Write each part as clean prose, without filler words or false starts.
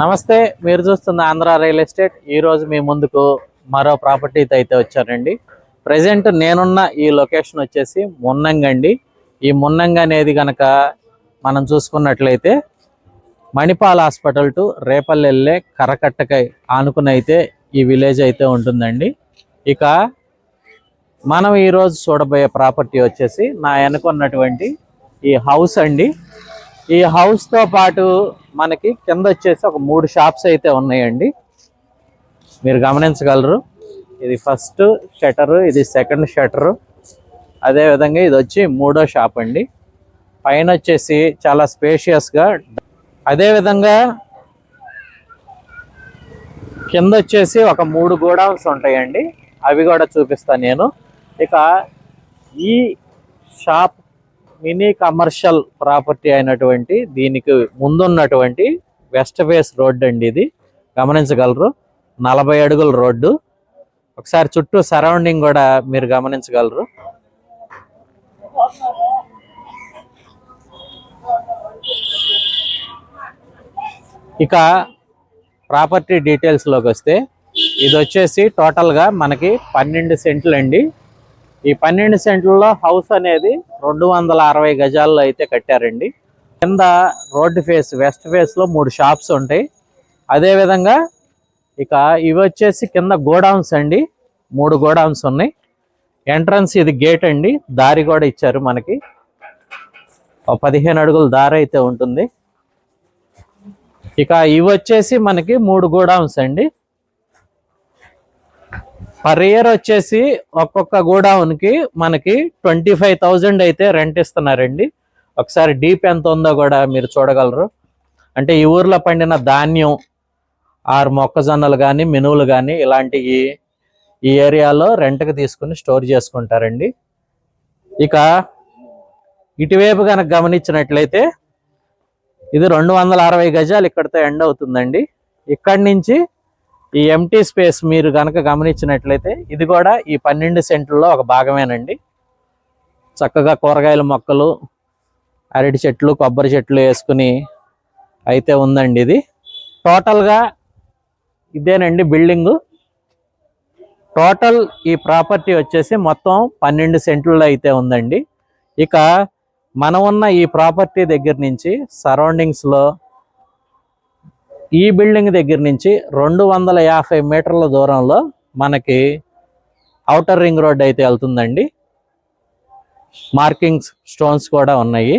నమస్తే, మీరు చూస్తున్న ఆంధ్ర రియల్ ఎస్టేట్. ఈరోజు మీ ముందుకు మరో ప్రాపర్టీతో అయితే వచ్చానండి. ప్రజెంట్ నేనున్న ఈ లొకేషన్ వచ్చేసి మున్నంగి అండి. ఈ మున్నంగి అనేది కనుక మనం చూసుకున్నట్లయితే మణిపాల్ హాస్పిటల్ టు రేపల్లి వెళ్ళే కరకట్టకై ఆనుకుని అయితే ఈ విలేజ్ అయితే ఉంటుందండి. ఇక మనం ఈరోజు చూడబోయే ప్రాపర్టీ వచ్చేసి నా వెనుకున్నటువంటి ఈ హౌస్ అండి. ఈ హౌస్తో పాటు మనకి కింద వచ్చేసి ఒక 3 షాప్స్ అయితే ఉన్నాయండి, మీరు గమనించగలరు. ఇది ఫస్ట్ షటరు, ఇది సెకండ్ షటరు, అదేవిధంగా ఇది వచ్చి 3వ షాప్ అండి. పైన వచ్చేసి చాలా స్పేషియస్గా, అదేవిధంగా కింద వచ్చేసి ఒక 3 గోడౌన్స్ ఉంటాయండి, అవి కూడా చూపిస్తాను నేను. ఇక ఈ షాప్ మినీ కమర్షియల్ ప్రాపర్టీ అయినటువంటి దీనికి ముందున్నటువంటి వెస్ట్ ఫేస్ రోడ్డు అండి. ఇది గమనించగలరు, 40 అడుగుల రోడ్డు. ఒకసారి చుట్టూ సరౌండింగ్ కూడా మీరు గమనించగలరు. ఇక ప్రాపర్టీ డీటెయిల్స్లోకి వస్తే ఇది వచ్చేసి టోటల్గా మనకి 12 సెంట్లు అండి. ఈ 12 సెంట్లలో హౌస్ అనేది 260 గజాల్లో అయితే కట్టారండి. కింద రోడ్డు ఫేస్ వెస్ట్ ఫేస్లో 3 షాప్స్ ఉంటాయి. అదేవిధంగా ఇక ఇవి వచ్చేసి కింద గోడౌన్స్ అండి, 3 గోడౌన్స్ ఉన్నాయి. ఎంట్రన్స్ ఇది గేట్ అండి, దారి కూడా ఇచ్చారు మనకి. 15 అడుగుల దారి అయితే ఉంటుంది. ఇక ఇవి వచ్చేసి మనకి 3 గోడౌన్స్ అండి. పర్ ఇయర్ వచ్చేసి ఒక్కొక్క గోడౌన్కి మనకి 25,000 అయితే రెంట్ ఇస్తున్నారండి. ఒకసారి డీప్ ఎంత ఉందో కూడా మీరు చూడగలరు. అంటే ఈ ఊర్లో పండిన ధాన్యం, మొక్కజొన్నలు కానీ మినువులు కానీ ఇలాంటివి ఈ ఏరియాలో రెంట్కి తీసుకుని స్టోర్ చేసుకుంటారండి. ఇక ఇటువైపు కనుక గమనించినట్లయితే ఇది 260 గజాలు ఇక్కడితో ఎండ్ అవుతుందండి. ఇక్కడి నుంచి ఈ ఎంటీ స్పేస్ మీరు కనుక గమనించినట్లయితే ఇది కూడా ఈ 12 సెంట్లలో ఒక భాగమేనండి. చక్కగా కూరగాయల మొక్కలు, అరటి చెట్లు, కొబ్బరి చెట్లు వేసుకుని అయితే ఉందండి. ఇది టోటల్గా ఇదేనండి బిల్డింగు. టోటల్ ఈ ప్రాపర్టీ వచ్చేసి మొత్తం 12 సెంట్లలో అయితే ఉందండి. ఇక మనం ఉన్న ఈ ప్రాపర్టీ దగ్గర నుంచి సరౌండింగ్స్లో ఈ బిల్డింగ్ దగ్గర నుంచి 250 మీటర్ల దూరంలో మనకి ఔటర్ రింగ్ రోడ్ అయితే వెళ్తుందండి. మార్కింగ్స్ స్టోన్స్ కూడా ఉన్నాయి.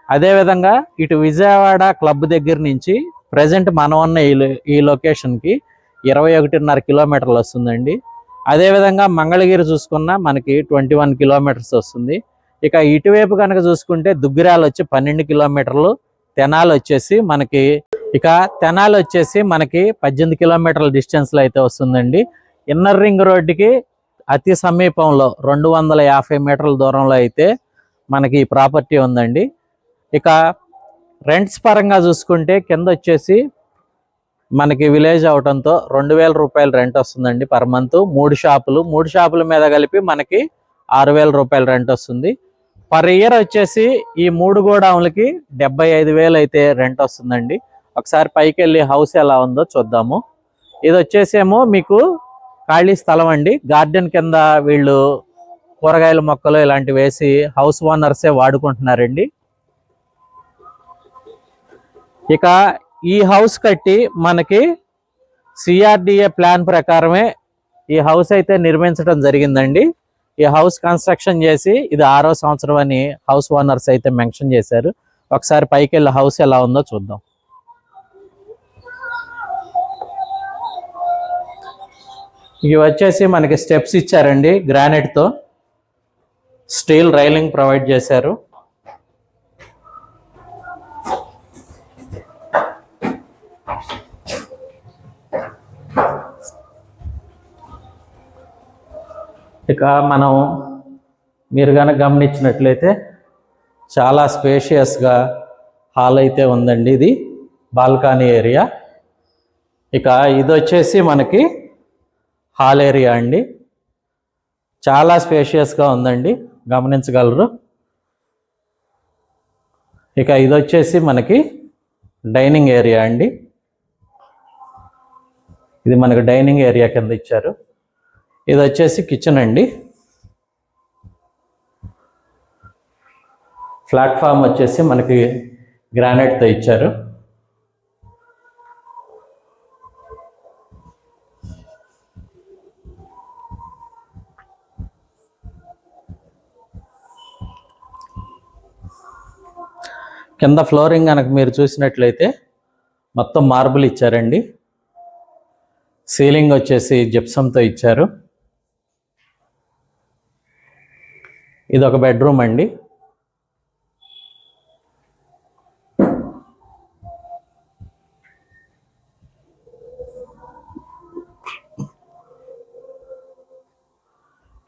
అదేవిధంగా ఇటు విజయవాడ క్లబ్ దగ్గర నుంచి ప్రజెంట్ మనం ఉన్న ఈ లొకేషన్కి 21.5 కిలోమీటర్లు వస్తుందండి. అదేవిధంగా మంగళగిరి చూసుకున్నా మనకి 21 కిలోమీటర్స్ వస్తుంది. ఇక ఇటువైపు కనుక చూసుకుంటే దుగ్గిరాలు వచ్చి 12 కిలోమీటర్లు, తెనాలి వచ్చేసి మనకి 18 కిలోమీటర్ల డిస్టెన్స్లో అయితే వస్తుందండి. ఇన్నర్ రింగ్ రోడ్డుకి అతి సమీపంలో 250 మీటర్ల దూరంలో అయితే మనకి ఈ ప్రాపర్టీ ఉందండి. ఇక రెంట్స్ పరంగా చూసుకుంటే కింద వచ్చేసి మనకి విలేజ్ అవటంతో 2,000 రూపాయలు రెంట్ వస్తుందండి పర్ మంత్. 3 షాపుల మీద కలిపి మనకి 6,000 రూపాయలు రెంట్ వస్తుంది. పర్ ఇయర్ వచ్చేసి ఈ 3 గోడౌన్లకి 75,000 అయితే రెంట్ వస్తుందండి. ఒకసారి పైకి వెళ్ళి హౌస్ ఎలా ఉందో చూద్దాము. ఇది వచ్చేసేమో మీకు ఖాళీ స్థలం అండి. గార్డెన్ కింద వీళ్ళు కూరగాయల మొక్కలు ఇలాంటివి వేసి హౌస్ ఓనర్సే వాడుకుంటున్నారండి. ఇక ఈ హౌస్ కట్టి మనకి సిఆర్డిఏ ప్లాన్ ప్రకారమే ఈ హౌస్ అయితే నిర్మించడం జరిగిందండి. ఈ హౌస్ కన్స్ట్రక్షన్ చేసి ఇది 6వ సంవత్సరం అని హౌస్ ఓనర్స్ అయితే మెన్షన్ చేశారు. ఒకసారి పైకి వెళ్ళి హౌస్ ఎలా ఉందో చూద్దాం. ఇవి వచ్చేసి మనకి స్టెప్స్ ఇచ్చారండి, గ్రానైట్తో స్టీల్ రైలింగ్ ప్రొవైడ్ చేశారు. ఇక మీరు కనుక గమనించినట్లయితే చాలా స్పేషియస్గా హాల్ అయితే ఉందండి. ఇది బాల్కనీ ఏరియా. ఇక ఇది వచ్చేసి మనకి హాల్ ఏరియా అండి. చాలా స్పేషియస్గా ఉందండి, గమనించగలరు. ఇక ఇది వచ్చేసి మనకి డైనింగ్ ఏరియా అండి. ఇది మనకు డైనింగ్ ఏరియా కింద ఇచ్చారు. ఇది వచ్చేసి కిచెన్ అండి. ప్లాట్ఫామ్ వచ్చేసి మనకి గ్రానైట్తో ఇచ్చారు. కింద ఫ్లోరింగ్ కనుక మీరు చూసినట్లయితే మొత్తం మార్బుల్ ఇచ్చారండి. సీలింగ్ వచ్చేసి జిప్సంతో ఇచ్చారు. ఇది ఒక బెడ్రూమ్ అండి.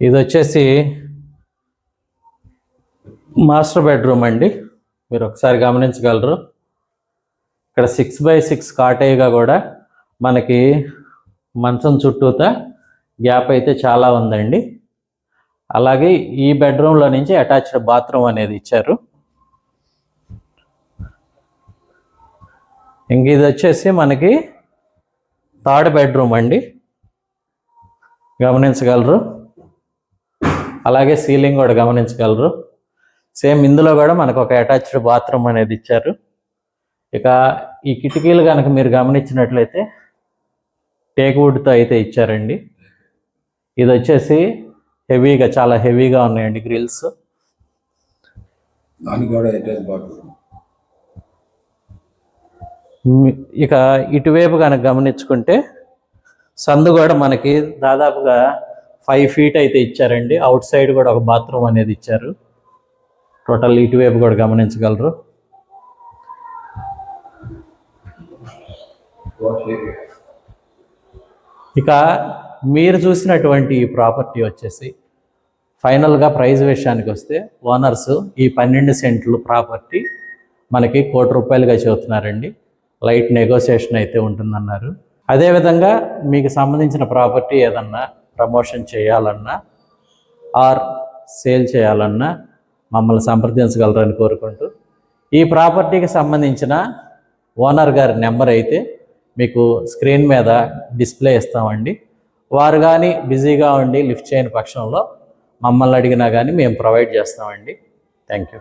ఇది వచ్చేసి మాస్టర్ బెడ్రూమ్ అండి. మీరు ఒకసారి గమనించగలరు. ఇక్కడ 6x6 కాటేజ్గా కూడా మనకి మంచం చుట్టూతా గ్యాప్ అయితే చాలా ఉందండి. అలాగే ఈ బెడ్రూమ్లో నుంచి అటాచ్డ్ బాత్రూమ్ అనేది ఇచ్చారు. ఇంక ఇది వచ్చేసి మనకి థర్డ్ బెడ్రూమ్ అండి, గమనించగలరు. అలాగే సీలింగ్ కూడా గమనించగలరు. సేమ్ ఇందులో కూడా మనకు ఒక అటాచ్డ్ బాత్రూమ్ అనేది ఇచ్చారు. ఇక ఈ కిటికీలు కనుక మీరు గమనించినట్లయితే టేక్వుడ్తో అయితే ఇచ్చారండి. ఇది వచ్చేసి హెవీగా, చాలా హెవీగా ఉన్నాయండి గ్రిల్స్. ఇక ఇటువైపు కనుక గమనించుకుంటే సందు కూడా మనకి దాదాపుగా 5 feet అయితే ఇచ్చారండి. అవుట్ సైడ్ కూడా ఒక బాత్రూమ్ అనేది ఇచ్చారు. టోటల్ ఇటువైపు కూడా గమనించగలరు. ఇక మీరు చూసినటువంటి ఈ ప్రాపర్టీ వచ్చేసి ఫైనల్గా ప్రైస్ విషయానికి వస్తే ఓనర్స్ ఈ 12 సెంట్లు ప్రాపర్టీ మనకి ₹1,00,00,000 చెబుతున్నారండి. లైట్ నెగోసియేషన్ అయితే ఉంటుందన్నారు. అదేవిధంగా మీకు సంబంధించిన ప్రాపర్టీ ఏదన్నా ప్రమోషన్ చేయాలన్నా ఆర్ సేల్ చేయాలన్నా మమ్మల్ని సంప్రదించగలరని కోరుకుంటూ, ఈ ప్రాపర్టీకి సంబంధించిన ఓనర్ గారి నెంబర్ అయితే మీకు స్క్రీన్ మీద డిస్ప్లే ఇస్తామండి. వారు కానీ బిజీగా ఉండి లిఫ్ట్ చేయని పక్షంలో మమ్మల్ని అడిగినా కానీ మేము ప్రొవైడ్ చేస్తామండి. Thank you.